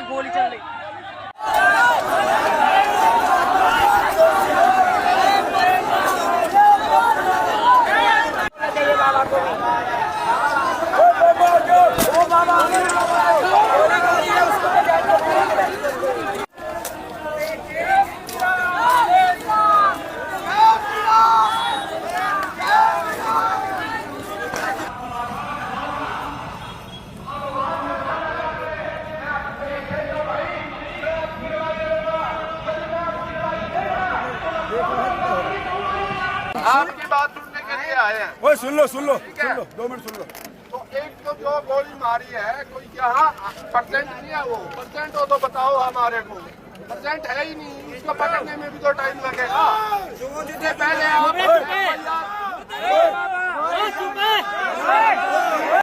गोली चल रही। आपकी बात सुनने के लिए आए हैं। ओए सुन लो 2 मिनट सुन लो। तो एक तो जो गोली मारी है कोई यहाँ परसेंट नहीं है, वो परसेंट हो तो बताओ हमारे को। परसेंट है ही नहीं, इसको पकड़ने में भी तो टाइम लगेगा। इससे पहले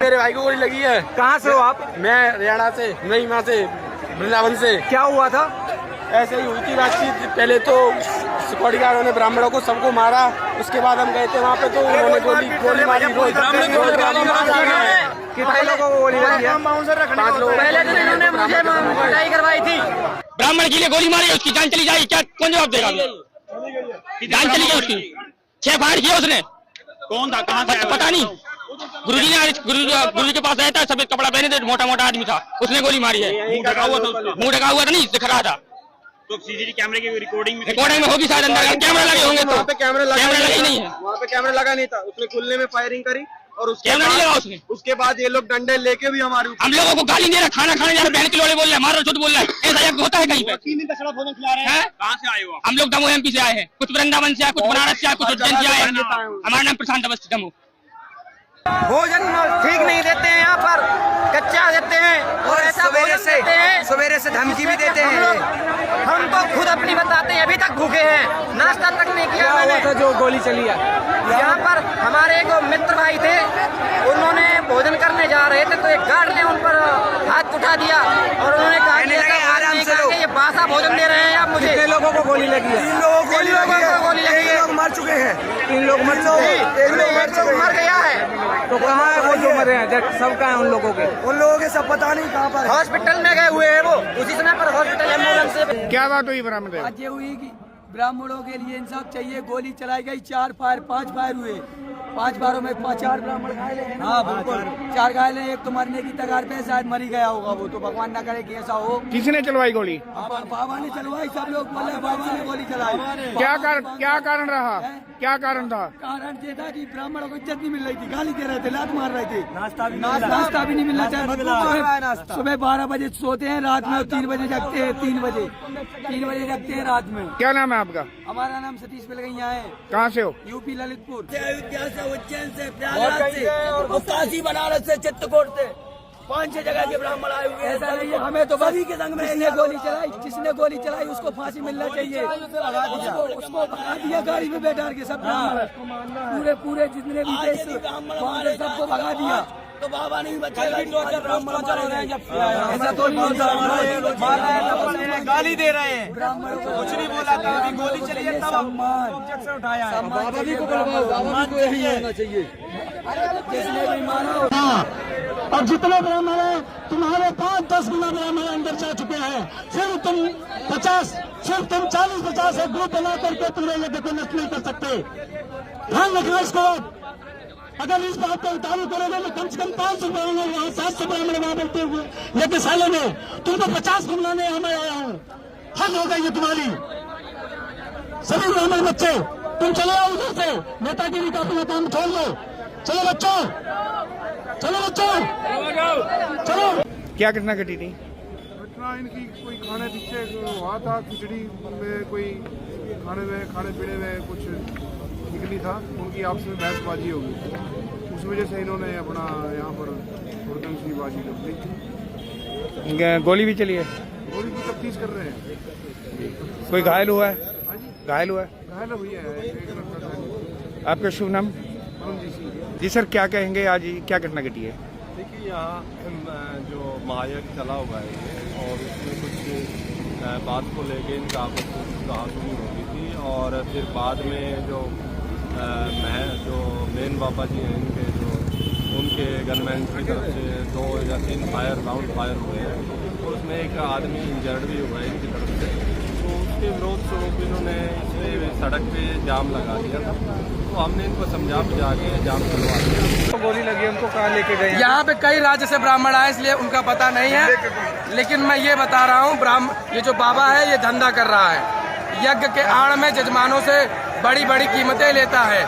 मेरे भाई को गोली लगी है। कहाँ से हो आप? मैं हरियाणा से, महिमा से, वृंदावन से। क्या हुआ था? ऐसे ही हुई थी बातचीत। पहले तो सिक्योरिटी गार्डों ने ब्राह्मणों को सबको मारा, उसके बाद हम गए थे वहाँ पे तो उन्होंने गोली मारी। कितने लोगों को गोली लगी है? 5 लोग। पहले दिन इन्होंने मुझे पिटाई करवाई थी। ब्राह्मण के लिए गोली मारी, उसकी जान चली जाएगी क्या? कौन जवाब देगा? जान चली गई उसकी। 6 फायर किया उसने। कौन था, कहाँ था पता नहीं। गुरुजी ने गुरुजी के पास आया था, सफेद कपड़ा पहने थे, मोटा मोटा आदमी था, उसने गोली मारी है। मुंह ढका हुआ था, नहीं दिख रहा था। तो सीसीटीवी कैमरे की रिकॉर्डिंग में होगी शायद, अंदर कैमरा लगे होंगे तो। वहाँ पे कैमरा लगा ही नहीं है। वहाँ पे कैमरा लगा नहीं था। उसने खुलने में फायरिंग करी और कैमरा नहीं लगा उसने। उसके बाद ये लोग डंडे लेके भी हमारे हम लोगों को गाली दे रहा, खाना खाने जा रहे, बहन के लोड़े बोल रहे, मारो झूठ बोल रहा है। ऐसा एक होता है कहीं पे? 3 दिन तक भोजन खिला रहे हैं। कहाँ से आए हो? हम लोग दमोह एमपी से आए हैं, कुछ वृंदावन से आए, कुछ बनारस से आए, कुछ उज्जैन से आए हैं। हमारा नाम प्रशांत अवस्थी, दमोह। भोजन ठीक नहीं देते हैं, यहाँ पर कच्चा देते हैं और ऐसा सवेरे से धमकी भी देते हैं। हम तो खुद अपनी बताते हैं, अभी तक भूखे हैं, नाश्ता तक नहीं किया मैंने। जो गोली चली है यहाँ पर हमारे एक मित्र भाई थे, उन्होंने भोजन करने जा रहे थे तो एक गार्ड ने उन पर हाथ उठा दिया और उन्होंने कहा कि ये बासा भोजन दे रहे हैं आप मुझे। कितने लोगों को गोली लगी है? 3 लोगों को गोली लगी है। मर चुके हैं। 3 लोग मर चुके हैं। एक लोग मर गया है। तो कहाँ है वो जो मरे हैं? सब कहाँ है उन लोगों के? उन लोगों के सब पता नहीं कहाँ पर। हॉस्पिटल में गए हुए हैं वो, उसी समय पर हॉस्पिटल एम्बुलेंस से। क्या बात हुई ब्राह्मण? आज ये हुई कि ब्राह्मणों के लिए इंसाफ चाहिए। गोली चलाई गई, 5 फायर हुए। 5 फायरों में 4 ब्राह्मण घायल हैं। हाँ बिल्कुल, 4 घायल हैं। एक तो मरने की तगार पे, शायद मर ही गया होगा वो, तो भगवान ना करे कि ऐसा हो। किसने चलवाई गोली? बाबा ने चलवाई, सब लोग बोले बाबा ने गोली चलाई। क्या कारण रहा? क्या कारण था? कारण ये था कि ब्राह्मणों को इज्जत नहीं मिल रही थी, गाली दे रहे थे, लात मार रहे थे। नाश्ता भी नहीं मिलना चाहिए। सुबह 12 बजे सोते हैं, रात में 3 बजे जगते हैं। 3 बजे जगते हैं रात में। क्या नाम है आपका? हमारा नाम सतीश पिलगैया है। कहाँ से हो? यूपी ललितपुर से, अयोध्या से, उज्जैन से, प्रयागराज से और काशी बनारस से, चित्रकूट से 5-6 जगह के ब्राह्मण आए हुए हैं। ऐसा नहीं है, हमें तो सभी के संग में जिसने गोली चलाई उसको फांसी मिलना चाहिए। उसको भगा दिया गाड़ी में बैठा के, सब ब्राह्मण पूरे जितने भी थे सबको भगा दिया। तो बाबा ने भी बच्चे ऐसा तो नहीं होता, गाली दे रहे हैं। ब्राह्मणों को कुछ नहीं बोला था, अभी गोली चली है तब ऑब्जेक्शन उठाया है। बाबा भी को यही होना चाहिए, जिसने भी माना। और जितने ब्राह्मण हैं तुम्हारे 5-10 गुना ब्राह्मण अंदर जा चुके हैं। सिर्फ तुम 40-50 एक ग्रुप बना करके पूरे यज्ञ को नष्ट नहीं कर सकते। ध्यान रखना इसको। अगर इस बात को उतारू करोगे तो कम से कम 500 ब्राह्मण वहाँ, 700 ब्राह्मण वहाँ बैठते हुए यज्ञशाला में, तुमको 50 को बुलाने हमें आया हूँ। हक होगा ये तुम्हारी। सभी ब्राह्मण बच्चे तुम चले आओ उधर से, नेतागिरी का अपना काम छोड़ लो। चलो बच्चों, चलो। क्या घटना घटी थी? घटना इनकी कोई खाने पीछे हुआ था, खिचड़ी में कोई खाने पीने में कुछ निकली था, उनकी आपस में बहसबाजी हो गई। उस वजह से इन्होंने अपना यहाँ पर हुड़दंगबाजी कर दी। गोली भी चली है? गोली की तफ्तीश कर रहे हैं। कोई घायल हुआ है? घायल हुई है। एक लड़का। आपका शुभ नाम? जी सर, क्या कहेंगे आज क्या घटना घटी है? देखिए, यहाँ जो महायज्ञ चला हुआ है ये, और उसमें कुछ बात को लेके इनका आपस में कहासुनी हो गई थी। और फिर बाद में जो मेन बाबा जी हैं इनके, जो उनके गनमैन की तरफ से 2 या 3 राउंड फायर हुए हैं। और उसमें एक आदमी इंजर्ड भी हुआ है इनकी तरफ से। तो उसके विरोध स्वरूप इन्होंने इसमें सड़क पे जाम लगा दिया था। तो हमने इनको समझा बुझा के जाम करवा दिया। गोली लगी, उनको कहाँ लेके गए? यहाँ पे कई राज्य से ब्राह्मण आए, इसलिए उनका पता नहीं है, लेकिन मैं ये बता रहा हूँ, ये जो बाबा है ये धंधा कर रहा है। यज्ञ के आड़ में जजमानों से बड़ी बड़ी कीमतें लेता है,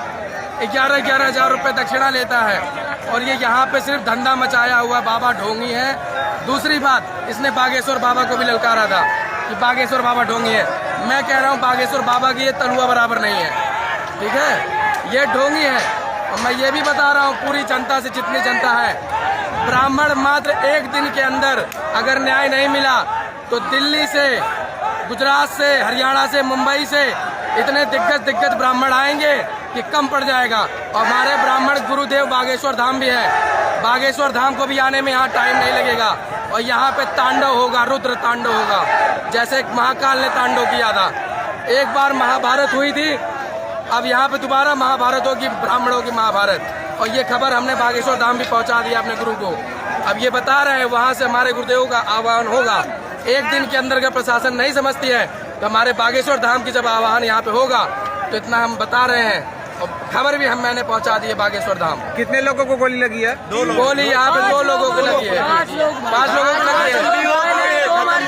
11-11 हज़ार रुपये दक्षिणा लेता है, और ये यहाँ पे सिर्फ धंधा मचाया हुआ बाबा ढोंगी है। दूसरी बात, इसने बागेश्वर बाबा को भी ललकारा था कि बागेश्वर बाबा ढोंगी है। मैं कह रहा हूँ बागेश्वर बाबा की ये तलुआ बराबर नहीं है, ठीक है, ये ढोंगी है। और मैं ये भी बता रहा हूँ पूरी जनता से, जितनी जनता है, ब्राह्मण मात्र एक दिन के अंदर अगर न्याय नहीं मिला तो दिल्ली से, गुजरात से, हरियाणा से, मुंबई से इतने दिग्गज ब्राह्मण आएंगे कि कम पड़ जाएगा। और हमारे ब्राह्मण गुरुदेव बागेश्वर धाम भी है, बागेश्वर धाम को भी आने में यहाँ टाइम नहीं लगेगा। और यहाँ पे तांडव होगा, रुद्र तांडव होगा, जैसे महाकाल ने तांडव किया था। एक बार महाभारत हुई थी, अब यहाँ पे दोबारा महाभारत होगी, ब्राह्मणों की महाभारत। और ये खबर हमने बागेश्वर धाम भी पहुँचा दी अपने गुरु को। अब ये बता रहे हैं वहाँ से हमारे गुरुदेव का आह्वान होगा। एक दिन के अंदर अगर प्रशासन नहीं समझती है तो हमारे बागेश्वर धाम की जब आह्वान यहाँ पे होगा तो इतना हम बता रहे हैं। और खबर भी मैंने पहुंचा दी है बागेश्वर धाम। कितने लोगों को गोली लगी है? गोली यहाँ पे 2 लोगों को लगी है, 5 लोगों को लगी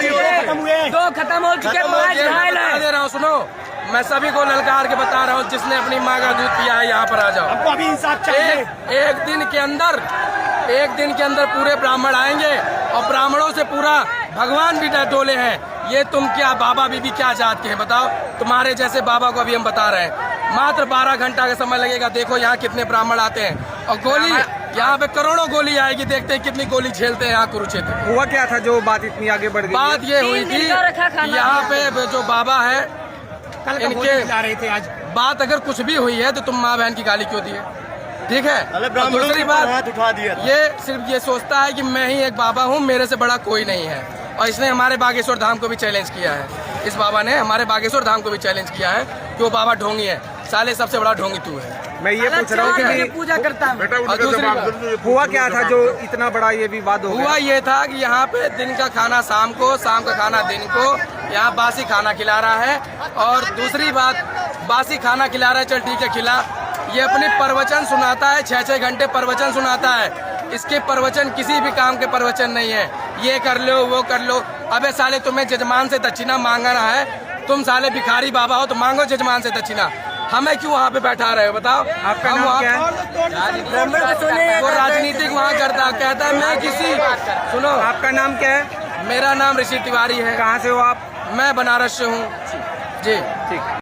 है, 2 खत्म हो चुके, 5 घायल है। दे रहा हूँ, सुनो, मैं सभी को ललकार के बता रहा हूँ, जिसने अपनी माँ का दूध पिया है यहाँ पर आ जाओ। हमको अभी इंसाफ चाहिए। एक दिन के अंदर पूरे ब्राह्मण आएंगे, और ब्राह्मणों से पूरा भगवान भी डोले हैं। ये तुम क्या बाबा बीबी क्या चाहते हैं बताओ? तुम्हारे जैसे बाबा को अभी हम बता रहे हैं, मात्र 12 घंटा का समय लगेगा। देखो यहाँ कितने ब्राह्मण आते हैं, और गोली यहाँ पे करोड़ों गोली आएगी। देखते हैं कितनी गोली झेलते हैं यहाँ कुरुक्षेत्र। हुआ क्या था जो बात इतनी आगे बढ़ गई? बात ये हुई थी, यहाँ पे जो बाबा है इनके रहे थे आज। बात अगर कुछ भी हुई है तो तुम माँ बहन की गाली क्यों दी है? ठीक है। और दूसरी बात, उठा दिया, ये सिर्फ ये सोचता है कि मैं ही एक बाबा हूँ, मेरे से बड़ा कोई नहीं है। और इसने हमारे बागेश्वर धाम को भी चैलेंज किया है। इस बाबा ने हमारे बागेश्वर धाम को भी चैलेंज किया है कि वो बाबा ढोंगी है। साले सबसे बड़ा ढोंगी तू है। मैं ये पूछ रहा हूँ कि पूजा करता है। और दूसरी बात, हुआ क्या था जो इतना बड़ा ये विवाद हो गया? हुआ ये था कि यहाँ पे दिन का खाना शाम को, शाम का खाना दिन को, यहाँ बासी खाना खिला रहा है। और दूसरी बात, बासी खाना खिला रहा है, चल ठीक है खिला, ये अपनी प्रवचन सुनाता है, 6-6 घंटे प्रवचन सुनाता है। इसके प्रवचन किसी भी काम के प्रवचन नहीं है, ये कर लो वो कर लो। अबे साले तुम्हें जजमान से दक्षिणा मांगना है, तुम साले भिखारी बाबा हो तो मांगो जजमान से दक्षिणा। हमें क्यों वहाँ पे बैठा रहे हो बताओ? आपका नाम क्या है? वो राजनीतिक वहाँ करता, कहता है मैं किसी, सुनो आपका नाम क्या है? मेरा नाम ऋषि तिवारी है। कहाँ से हो आप? मैं बनारस से हूँ जी। ठीक।